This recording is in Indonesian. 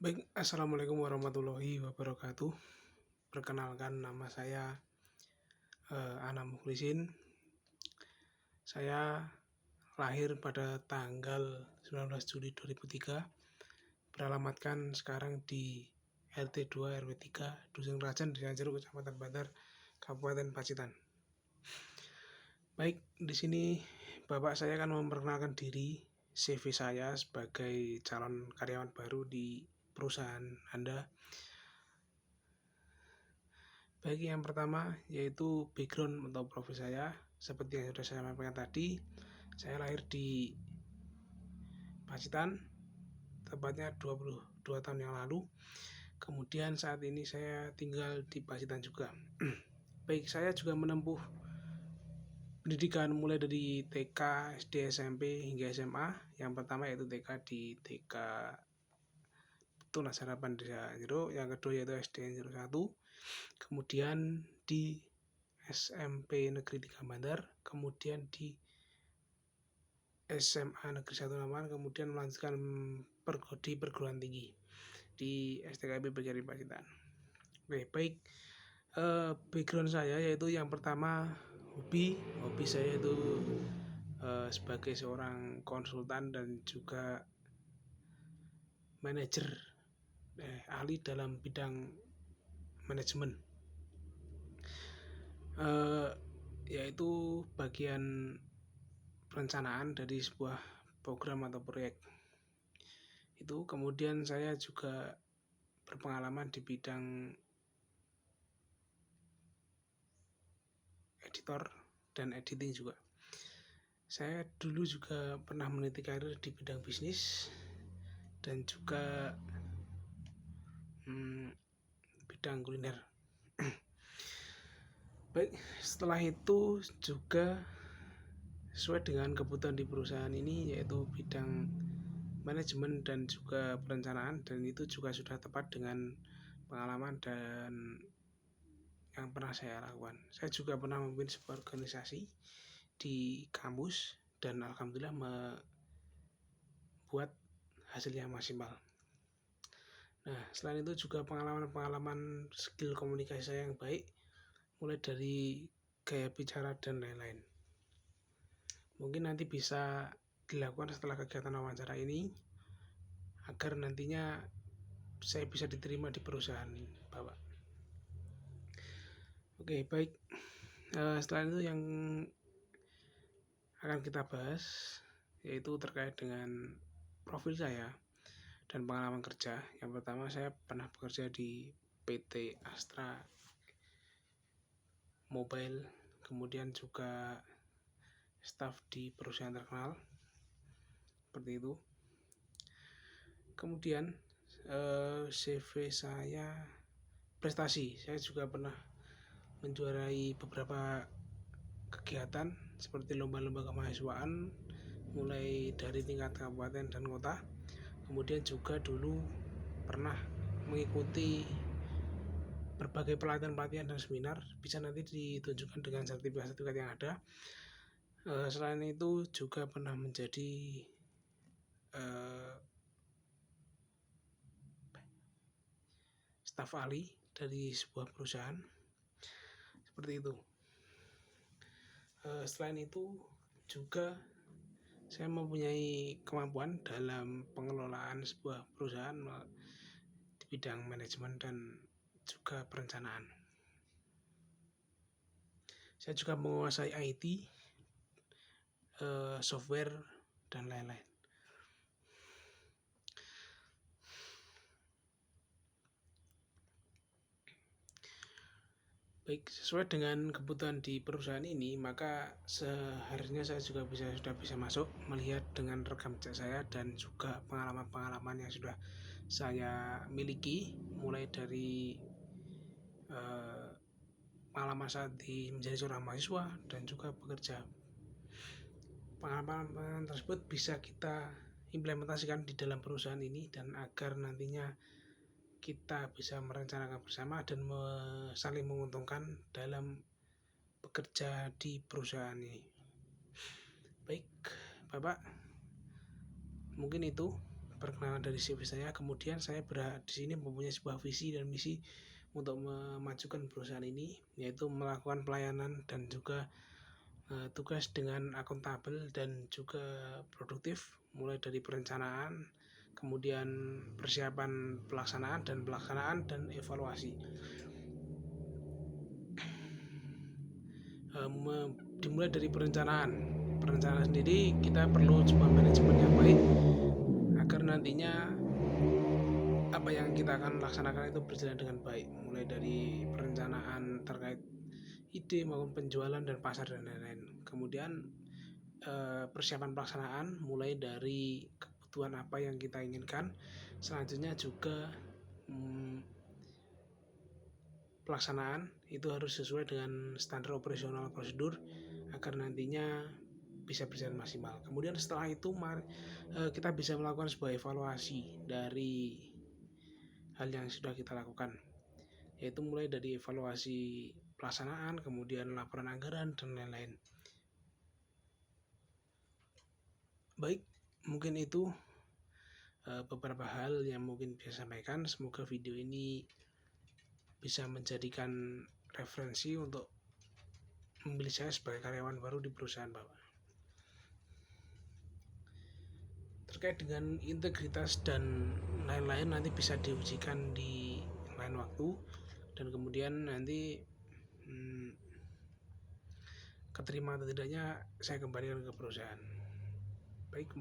Baik, assalamualaikum warahmatullahi wabarakatuh. Perkenalkan, nama saya Anam Mukhlisin. Saya lahir pada tanggal 19 Juli 2003, beralamatkan sekarang di RT 2 RW 3 Dusun Rajan, Desa Jeruk, Kecamatan Bantar, Kabupaten Pacitan. Baik, di sini Bapak saya akan memperkenalkan diri, CV saya sebagai calon karyawan baru di perusahaan Anda. Baik, yang pertama yaitu background atau profil saya. Seperti yang sudah saya sampaikan tadi, saya lahir di Pacitan, tepatnya 22 tahun yang lalu. Kemudian saat ini saya tinggal di Pacitan juga. Baik, saya juga menempuh pendidikan mulai dari TK, SD, SMP hingga SMA. Yang pertama yaitu TK di TK Tunas Harapan Desa Jeruk, yang kedua yaitu SDN Jeruk 1. Kemudian di SMP Negeri 3 Bantar, kemudian di SMA Negeri 1 Lamongan, kemudian melanjutkan di perguruan tinggi di STKB Pegari Pacitan. Oke, baik. Background saya yaitu yang pertama hobi saya itu sebagai seorang konsultan dan juga manajer ahli dalam bidang manajemen, yaitu bagian perencanaan dari sebuah program atau proyek itu. Kemudian saya juga berpengalaman di bidang editor dan editing juga. Saya dulu juga pernah meniti karir di bidang bisnis dan juga bidang kuliner. Baik, setelah itu juga sesuai dengan kebutuhan di perusahaan ini, yaitu bidang manajemen dan juga perencanaan, dan itu juga sudah tepat dengan pengalaman dan yang pernah saya lakukan. Saya juga pernah memimpin sebuah organisasi di kampus dan alhamdulillah membuat hasil yang maksimal. Nah, selain itu juga pengalaman skill komunikasi saya yang baik, mulai dari gaya bicara dan lain-lain. Mungkin nanti bisa dilakukan setelah kegiatan wawancara ini agar nantinya saya bisa diterima di perusahaan Bapak. Oke, baik. Setelah itu yang akan kita bahas yaitu terkait dengan profil saya dan pengalaman kerja. Yang pertama, saya pernah bekerja di PT Astra Mobile, kemudian juga staf di perusahaan terkenal seperti itu. Kemudian CV saya, prestasi, saya juga pernah menjuarai beberapa kegiatan seperti lomba-lomba kemahasiswaan mulai dari tingkat kabupaten dan kota. Kemudian juga dulu pernah mengikuti berbagai pelatihan dan seminar, bisa nanti ditunjukkan dengan sertifikat yang ada. Selain itu juga pernah menjadi staf ahli dari sebuah perusahaan seperti itu. Selain itu juga saya mempunyai kemampuan dalam pengelolaan sebuah perusahaan di bidang manajemen dan juga perencanaan. Saya juga menguasai IT, software dan lain-lain. Baik, sesuai dengan kebutuhan di perusahaan ini, maka seharusnya saya juga sudah bisa masuk melihat dengan rekam jejak saya dan juga pengalaman-pengalaman yang sudah saya miliki, mulai dari pengalaman saat menjadi seorang mahasiswa dan juga bekerja. Pengalaman tersebut bisa kita implementasikan di dalam perusahaan ini dan agar nantinya kita bisa merencanakan bersama dan saling menguntungkan dalam bekerja di perusahaan ini. Baik, Bapak, mungkin itu perkenalan dari CV saya. Kemudian saya di sini mempunyai sebuah visi dan misi untuk memajukan perusahaan ini, yaitu melakukan pelayanan dan juga tugas dengan akuntabel dan juga produktif, mulai dari perencanaan, kemudian persiapan pelaksanaan dan evaluasi. Dimulai dari perencanaan sendiri, kita perlu sebuah manajemen yang baik agar nantinya apa yang kita akan laksanakan itu berjalan dengan baik, mulai dari perencanaan terkait ide maupun penjualan dan pasar dan lain-lain. Kemudian persiapan pelaksanaan mulai dari kebutuhan apa yang kita inginkan. Selanjutnya juga pelaksanaan itu harus sesuai dengan standar operasional prosedur agar nantinya bisa berjalan maksimal. Kemudian setelah itu kita bisa melakukan sebuah evaluasi dari hal yang sudah kita lakukan, yaitu mulai dari evaluasi pelaksanaan, kemudian laporan anggaran dan lain-lain. Baik, mungkin itu beberapa hal yang mungkin bisa sampaikan. Semoga video ini bisa menjadikan referensi untuk memilih saya sebagai karyawan baru di perusahaan Bapak. Terkait dengan integritas dan lain-lain nanti bisa diujikan di lain waktu, dan kemudian nanti keterima atau tidaknya saya kembalikan ke perusahaan. Baik.